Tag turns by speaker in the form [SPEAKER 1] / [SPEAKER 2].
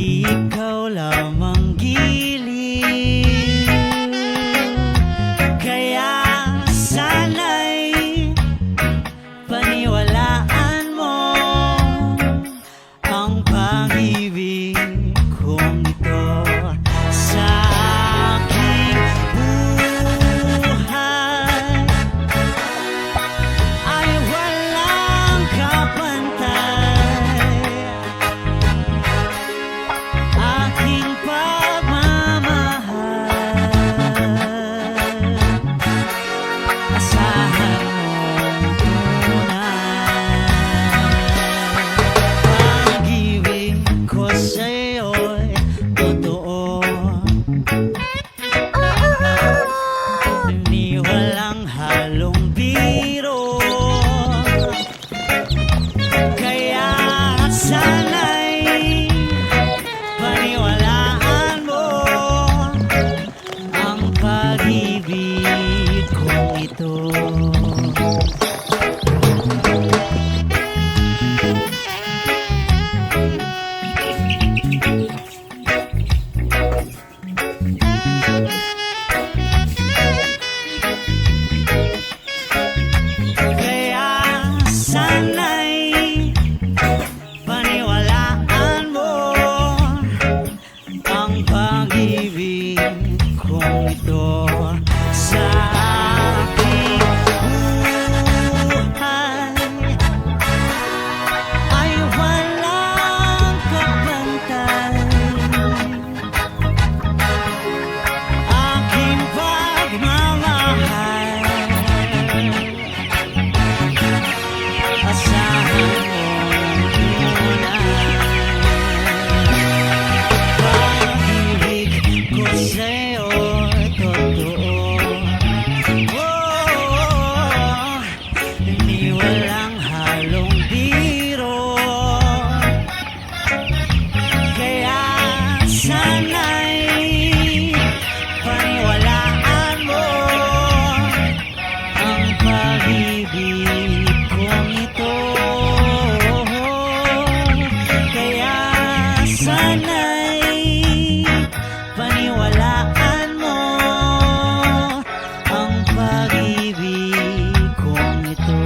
[SPEAKER 1] ikaw lamang giliw. Kaya sana'y paniwalaan mo ang pag-ibig kong ito sa aking buhay. Ay walang kapantay aking pagmamahal. Asahan mong tunay, pag-ibig ko sa'yo'y totoo. Ni walang halong biro. Kaya sana'y paniwalaan mo ang pag-ibig kong ito. Kaya sana'y paniwalaan mo ang pag-ibig kong ito sa aking buhay. Ay walang kapantay aking pagmamahal. Asahan mong tunay, pag-ibig ko sa'yo'y totoo. Oh, ni walang halong biro. Kaya sana'y paniwalaan mo ang pag-ibig kong ito. Kaya sana'y paniwalaan mo ang pag-ibig kong ito.